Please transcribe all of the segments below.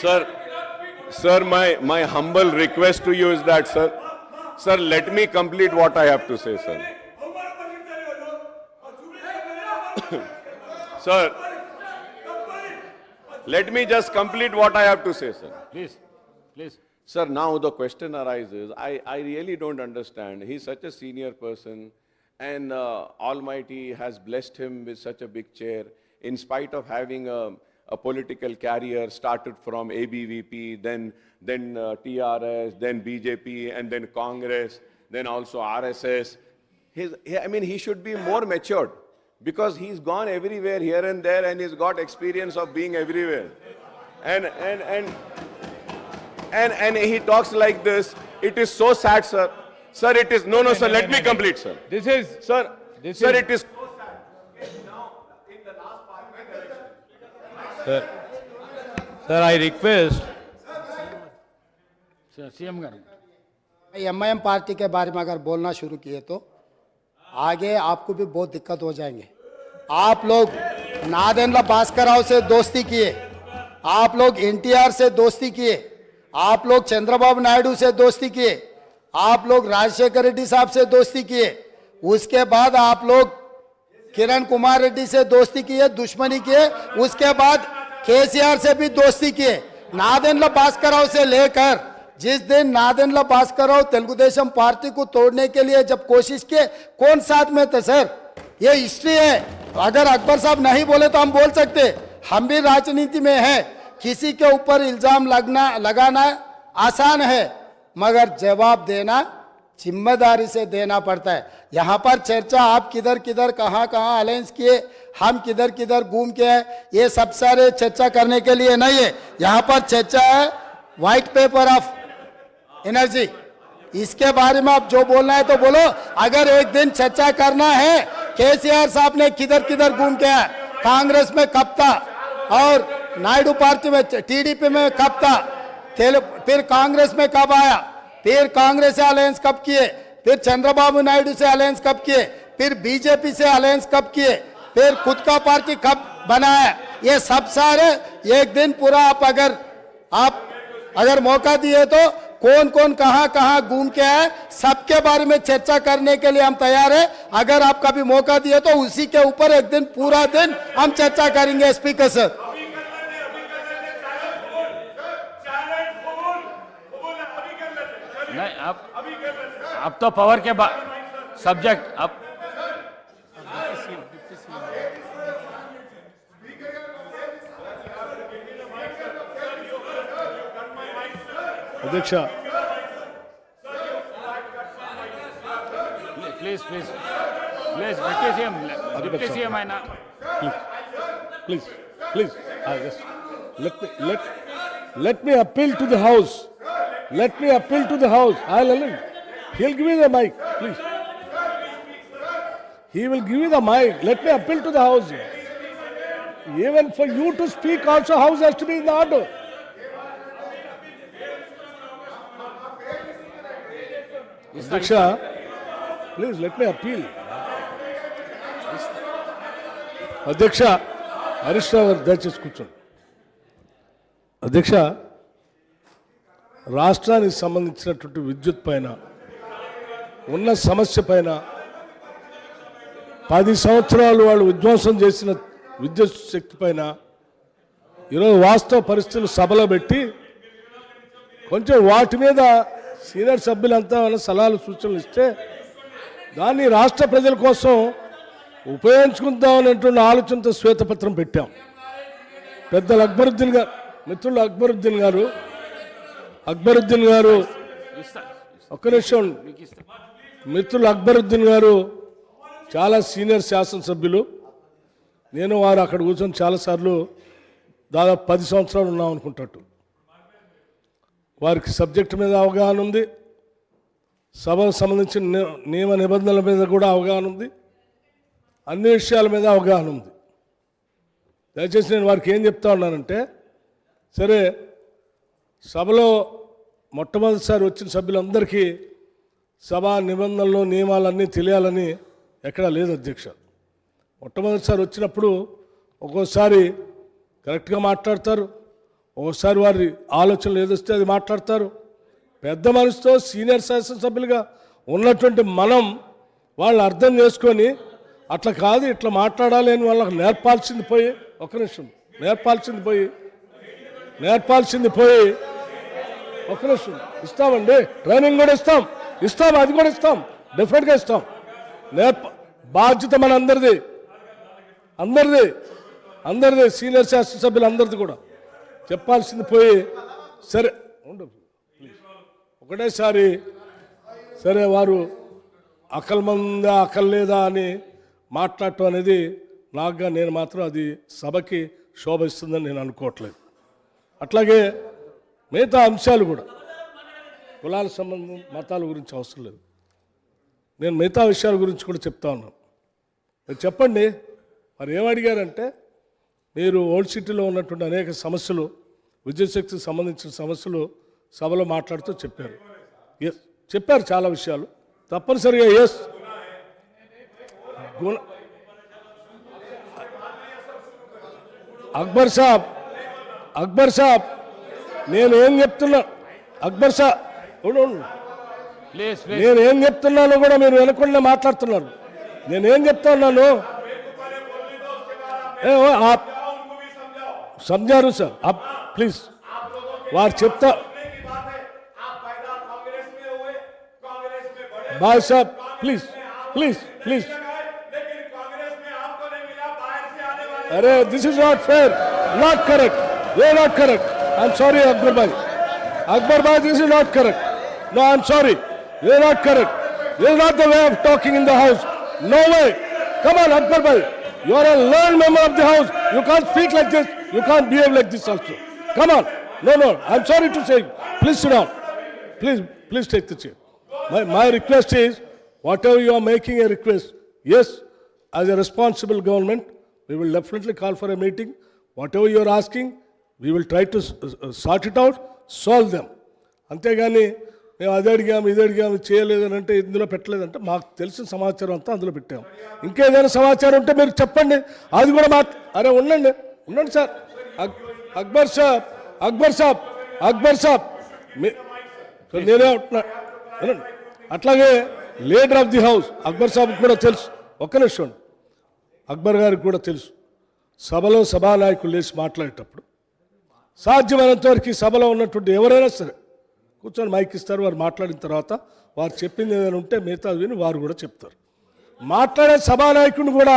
Sir, my humble request to you is that, sir, let me complete what I have to say, sir. Sir, let me just complete what I have to say, sir. Please. Sir, now the question arises, I really don't understand. He's such a senior person, and Almighty has blessed him with such a big chair, in spite of having a political career, started from ABVP, then TRS, then BJP, and then Congress, then also RSS. He should be more matured, because he's gone everywhere, here and there, and he's got experience of being everywhere. And he talks like this. It is so sad, sir. Sir, it is no, sir. Let me complete, sir. This is Sir, This sir, is- it is. sir, I request. Sir, CM garu. MIM party के बारे में अगर बोलना शुरू किए तो आगे आपको भी बहुत दिक्कत हो जाएंगे। आप लोग नादेंद्र भास्कर से दोस्ती किए, आप लोग एनटीआर से दोस्ती किए, आप लोग चंद्रबाबू नायडू से दोस्ती किए, आप लोग राजशेखर रेड्डी साहब से दोस्ती किए, उसके बाद आप लोग किरण कुमार रेड्डी से दोस्ती किए, दुश्मनी किए, उसके बाद केसीआर से भी दोस्ती किए। नादेंद्र भास्कर से लेकर जिस दिन नादेंद्र भास्कर तेलुगुदेशम पार्टी को तोड़ने के लिए जब कोशिश किए, कौन साथ में थे सर? ये हिस्ट्री है। अगर अकबर साहब नहीं बोले तो हम बोल सकते, हम भी राजनीति में हैं। किसी के ऊपर इल्जाम लगाना आसान है, मगर जवाब देना जिम्मेदारी से देना पड़ता है। यहाँ पर चर्चा आप किधर किधर कहाँ अलायंस किए, हम किधर किधर घूम के आए, ये सब सारे चर्चा करने के लिए नहीं है। यहाँ पर चर्चा है व्हाइट पेपर ऑफ एनर्जी, इसके बारे में आप जो बोलना है तो बोलो। अगर एक दिन चर्चा करना है केसीआर साहब ने किधर किधर घूम के आया, कांग्रेस में कब था और नायडू पार्टी में टीडीपी में कब था, फिर कांग्रेस में कब आया, फिर कांग्रेस से अलायंस कब किए, फिर चंद्रबाबू नायडू से अलायंस कब किए, फिर बीजेपी से अलायंस कब किए, फिर खुद का पार्टी कब बनाया, ये सब सारे एक दिन पूरा आप अगर मौका दिए तो कौन कौन कहां घूम के आए, सबके बारे में चर्चा करने के लिए हम तैयार है। अगर आप कभी मौका दिए तो उसी के ऊपर एक दिन पूरा दिन हम चर्चा करेंगे। स्पीकर सर, नहीं, अब तो पावर के सब्जेक्ट अब अध्यक्ष प्लीज डिप्टी सीएम है ना, please just let me appeal to the house. Let me appeal to the house. I'll allow him. He'll give me the mic, please. He will give me the mic. Let me appeal to the house. Even for you to speak also, house has to be in the order. Adyaksha, please let me appeal. అధ్యక్ష హరీష్ రావు గారు దయచేసి కూర్చోండి. అధ్యక్ష, రాష్ట్రానికి సంబంధించినటువంటి విద్యుత్ పైన ఉన్న సమస్య పైన 10 సంవత్సరాలు వాళ్ళు విధ్వంసం చేసిన విద్యుత్ శక్తి పైన ఈరోజు వాస్తవ పరిస్థితులు సభలో పెట్టి కొంచెం వాటి మీద సీనియర్ సభ్యులంతా సలహాలు సూచనలు ఇస్తే దాన్ని రాష్ట్ర ప్రజల కోసం ఉపయోగించుకుందామనేటువంటి ఆలోచనతో శ్వేతపత్రం పెట్టాం. పెద్దలు అక్బరుద్దీన్ గారు, మిత్రులు అక్బరుద్దీన్ గారు ఒక్క నిమిషం, మిత్రులు అక్బరుద్దీన్ గారు చాలా సీనియర్ శాసనసభ్యులు. నేను వారు అక్కడ కూర్చొని చాలాసార్లు దాదాపు 10 సంవత్సరాలు ఉన్నాం అనుకుంటట్టు. వారికి సబ్జెక్టు మీద అవగాహన ఉంది, సభకు సంబంధించిన నియమ నిబంధనల మీద కూడా అవగాహన ఉంది, అన్ని విషయాల మీద అవగాహన ఉంది. దయచేసి నేను వారికి ఏం చెప్తా ఉన్నానంటే, సరే సభలో మొట్టమొదటిసారి వచ్చిన సభ్యులందరికీ సభా నిబంధనలు నియమాలన్నీ తెలియాలని ఎక్కడా లేదు అధ్యక్ష. మొట్టమొదటిసారి వచ్చినప్పుడు ఒక్కోసారి కరెక్ట్గా మాట్లాడతారు, ఓసారి వారి ఆలోచనలు ఏదొస్తే అది మాట్లాడతారు. పెద్ద మనసుతో సీనియర్ శాసనసభ్యులుగా ఉన్నటువంటి మనం వాళ్ళు అర్థం చేసుకొని అట్లా కాదు ఇట్లా మాట్లాడాలి అని వాళ్ళకి నేర్పాల్సింది పోయి, ఒక నిమిషం, నేర్పాల్సింది పోయి ఒక నిమిషం ఇస్తామండి, ట్రైనింగ్ కూడా ఇస్తాం, అది కూడా ఇస్తాం, డెఫినెట్గా ఇస్తాం. బాధ్యత మన అందరిది సీనియర్ శాసనసభ్యులు అందరిది కూడా చెప్పాల్సింది పోయి, సరే ఉండదు ప్లీజ్ ఒకటేసారి సరే వారు అకల్మందా అకల్లేదా అని మాట్లాడటం అనేది నాకుగా నేను మాత్రం అది సభకి శోభిస్తుందని నేను అనుకోవట్లేదు. అట్లాగే మిగతా అంశాలు కూడా కులాల సంబంధం మతాల గురించి అవసరం లేదు, నేను మిగతా విషయాల గురించి కూడా చెప్తా ఉన్నాను. మీరు చెప్పండి మరి ఏమడిగారంటే మీరు ఓల్డ్ సిటీలో ఉన్నటువంటి అనేక సమస్యలు, విద్యుత్ సంబంధించిన సమస్యలు సభలో మాట్లాడుతూ చెప్పారు. చెప్పారు చాలా విషయాలు తప్పనిసరిగా. అక్బర్ సాబ్ నేనేం చెప్తున్నా, అక్బర్ సాబ్ నేనేం చెప్తున్నానో కూడా మీరు వెనకుండా మాట్లాడుతున్నారు. నేనేం చెప్తా ఉన్నాను समझारू सर आप प्लीज वार చెప్తా भाई साहब प्लीज प्लीज प्लीज अरे this is not fair not correct ये not correct I am sorry Akbar भाई this is not correct no I am sorry ये नॉट करेक्ट ये is not the way of talking in the house no way come on Akbar भाई you are a learned member of the house you can't speak like this you can't behave like this also come on no I'm sorry to say please sit down please take the chair my request is whatever you are making a request yes as a responsible government we will definitely call for a meeting whatever you are asking we will try to sort it out solve them అంతేగాని మేము అది అడిగాము ఇది అడిగాము చేయలేదని అంటే ఇందులో పెట్టలేదంటే మాకు తెలిసిన సమాచారం అంతా అందులో పెట్టాము ఇంకేదైనా సమాచారం ఉంటే మీరు చెప్పండి అది కూడా అరే ఉండండి సార్ అక్బర్ సాబ్ నేనే ఉంటున్నా అట్లాగే leader of the house Akbar సాబ్ కూడా తెలుసు ఒక్క నిమిషం అక్బర్ గారికి కూడా తెలుసు సభలో సభానాయకులు లేచి మాట్లాడేటప్పుడు సాధ్యమైనంత వరకు సభలో ఉన్నటువంటి ఎవరైనా సరే కూర్చొని మైక్ ఇస్తారు వారు మాట్లాడిన తర్వాత వారు చెప్పింది ఏదైనా ఉంటే మిగతా విని వారు కూడా చెప్తారు మాట్లాడే సభానాయకుడిని కూడా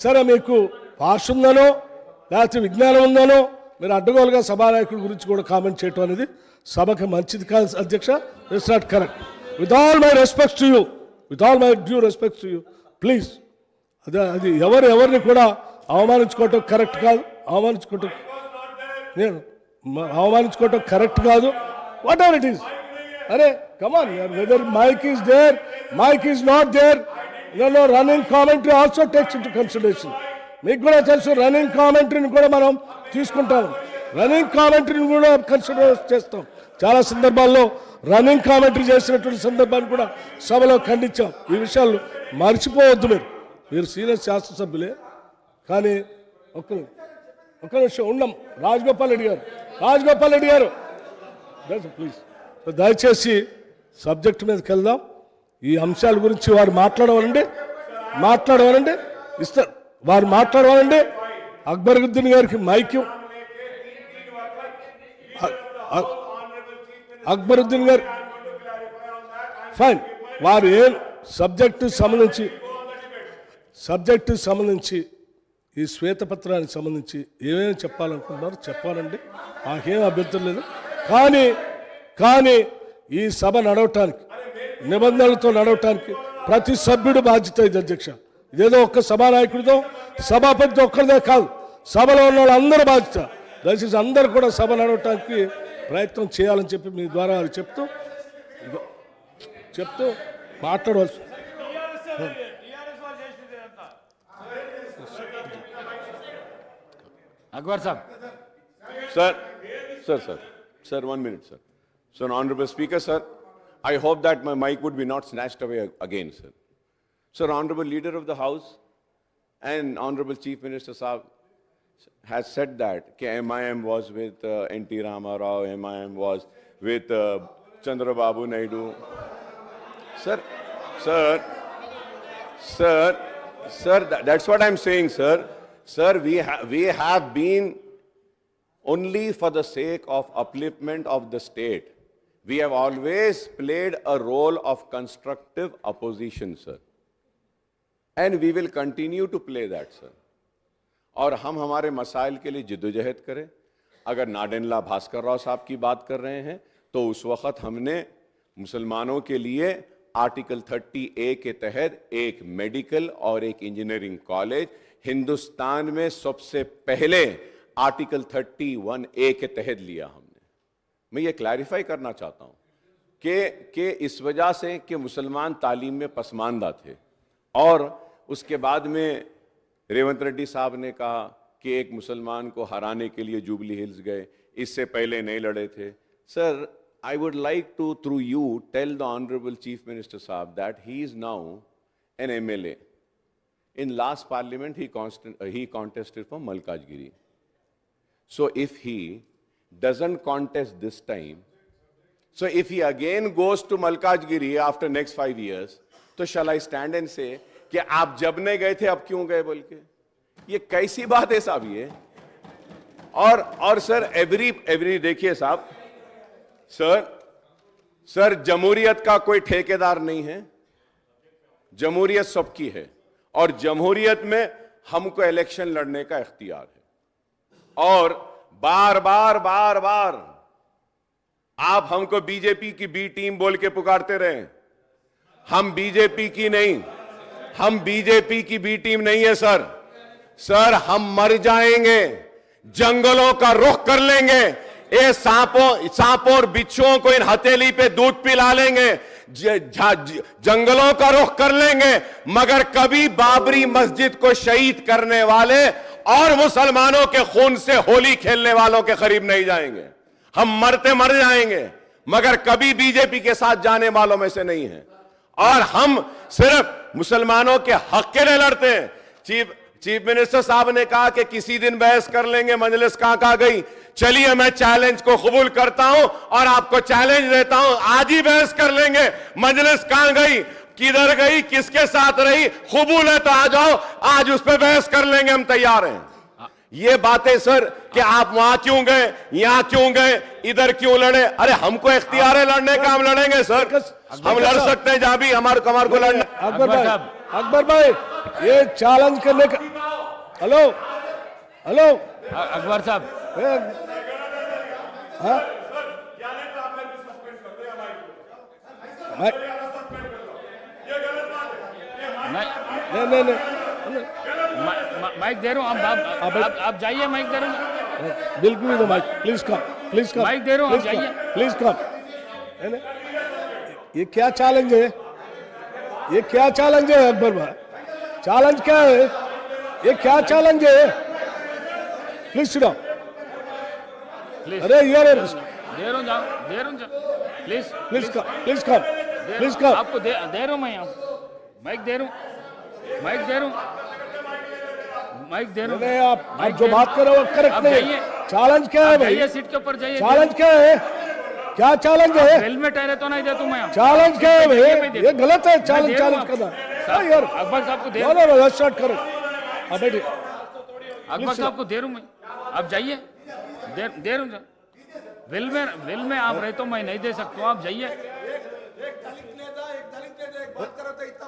సరే మీకు భాష ఉందనో లేకపోతే విజ్ఞానం ఉందనో మీరు అడ్డగోలుగా సభానాయకుడి గురించి కూడా కామెంట్ చేయటం అనేది సభకి మంచిది కాదు అధ్యక్ష it's not correct with all my respects due respects to you please అది ఎవరిని కూడా అవమానించుకోవటం కరెక్ట్ కాదు అవమానించుకోవటం కరెక్ట్ కాదు whatever it is are come on whether mic is there mic is not there no running commentary also takes into consideration మీకు కూడా తెలుసు running కామెంటరీని కూడా మనం తీసుకుంటాం రన్నింగ్ కామెంటరీని కూడా కన్సిడర్ చేస్తాం చాలా సందర్భాల్లో రన్నింగ్ కామెంటరీ చేసినటువంటి సందర్భాన్ని కూడా సభలో ఖండించాం ఈ విషయాలు మర్చిపోవద్దు మీరు సీనియర్ శాసనసభ్యులే కానీ ఒక్క నిమిషం ఉండం రాజగోపాల్ రెడ్డి గారు ప్లీజ్ దయచేసి సబ్జెక్ట్ మీదకి వెళ్దాం ఈ అంశాల గురించి వారు మాట్లాడవాలండి ఇస్తారు వారు మాట్లాడవాలండి అక్బరుద్దీన్ గారికి మైక్ అక్బరుద్దీన్ గారు ఫైన్ వారు ఏం సబ్జెక్టు సంబంధించి ఈ శ్వేతపత్రానికి సంబంధించి ఏమేమి చెప్పాలనుకుంటున్నారో చెప్పాలండి నాకేం అభ్యంతరం లేదు కానీ ఈ సభ నడవటానికి నిబంధనలతో నడవటానికి ప్రతి సభ్యుడు బాధ్యత ఇది అధ్యక్ష ఇదేదో ఒక్క సభానాయకుడితో సభాపతితో ఒక్కరిదే కాదు సభలో ఉన్న వాళ్ళందరూ బాధ్యత దయచేసి అందరూ కూడా సభ నడవటానికి ప్రయత్నం చేయాలని చెప్పి మీ ద్వారా వారు చెప్తూ మాట్లాడవలసి అక్బర్ సాబ్ Sir, 1 minute, sir. So, Honorable Speaker, sir, I hope that my mic would be not snatched away again, sir. Sir, Honorable Leader of the House and Honorable Chief Minister Saab, has said that MIM was with N.T. Rama Rao, MIM was with Chandrababu Naidu. Sir, that's what I'm saying, sir. Sir, we have been only for the sake of upliftment of the state. We have always played a role of constructive opposition, sir. And we will continue to play that, sir. और हम हमारे मसाइल के लिए जिद्दोजहद करें. अगर नाडेनला भास्कर राव साहब की बात कर रहे हैं तो उस वक्त हमने मुसलमानों के लिए आर्टिकल 30A के तहत एक मेडिकल और एक इंजीनियरिंग कॉलेज हिंदुस्तान में सबसे पहले आर्टिकल 31A के तहत लिया हमने. मैं ये क्लैरिफाई करना चाहता हूं कि इस वजह से कि मुसलमान तालीम में पसमानदा थे और उसके बाद में रेवंत रेड्डी साहब ने कहा कि एक मुसलमान को हराने के लिए जुबली हिल्स गए, इससे पहले नहीं लड़े थे. Sir, I would like to, through you, tell the Honorable Chief Minister Saab that he is now an MLA. In last parliament, he contested for Malkajgiri. So if he doesn't contest this time, so if he again goes to Malkajgiri after next 5 years, तो shall I stand and say कि आप जब नहीं गए थे अब क्यों गए बोल के? ये कैसी बात है साहब ये? और सर एवरी देखिए साहब, सर जमहूरियत का कोई ठेकेदार नहीं है. जमहूरियत सबकी है और जमहूरियत में हमको इलेक्शन लड़ने का इख्तियार है. और बार बार आप हमको बीजेपी की बी टीम बोल के पुकारते रहे. हम बीजेपी की नहीं, हम बीजेपी की बी टीम नहीं है सर, हम मर जाएंगे, जंगलों का रुख कर लेंगे, ये सांपों और बिच्छुओं को इन हथेली पे दूध पिला लेंगे, जंगलों का रुख कर लेंगे, मगर कभी बाबरी मस्जिद को शहीद करने वाले और मुसलमानों के खून से होली खेलने वालों के करीब नहीं जाएंगे. हम मरते मर जाएंगे मगर कभी बीजेपी के साथ जाने वालों में से नहीं है. और हम सिर्फ मुसलमानों के हक के लिए लड़ते हैं. चीफ मिनिस्टर साहब ने कहा कि किसी दिन बहस कर लेंगे, मजलिस कहां गई? चलिए मैं चैलेंज को कबूल करता हूं और आपको चैलेंज देता हूं, आज ही बहस कर लेंगे. मजलिस कहां गई, किधर गई, किसके साथ रही? कबूल है तो आ जाओ, आज उस पर बहस कर लेंगे, हम तैयार हैं. ये बातें सर कि आप वहां क्यों गए, यहां क्यों गए, इधर क्यों लड़े? अरे हमको इख्तियार है लड़ने का, हम लड़ेंगे सर. हम लड़ सकते हैं जहां भी हमारे कमर को लड़ना. अकबर भाई ये चैलेंज करने का. हेलो अकबर साहब, नहीं माइक दे रहा हूँ. आप जाइए, माइक दे रहा हूँ. बिल्कुल भी माइक, प्लीज कम. माइक दे रहा हूँ, आप जाइए. Please come. ये क्या चैलेंज है? ये क्या चैलेंज है अकबर भाई? चैलेंज क्या है? ये क्या चैलेंज है? Please sit down. अरे यार दे रहा हूँ, प्लीज कम. आपको दे रहा हूँ मैं. माइक दे रहा हूँ. नहीं, आप जो बात कर रहे हो करेक्ट नहीं है. चैलेंज क्या है भाई? सीट के ऊपर जाइए. चैलेंज क्या है? क्या चैलेंज है? हेलमेट है तो नहीं देता मैं. चैलेंज क्या है भाई? ये गलत है चैलेंज करना. यार अकबर साहब को दे स्टार्ट करो. आप बैठिए. अकबर साहब को दे रहा हूँ मैं, आप जाइए. दे रहा हूँ. विल में आप रहे तो मैं नहीं दे सकता हूँ, आप जाइए. एक दलित नेता एक बात करो तो इतना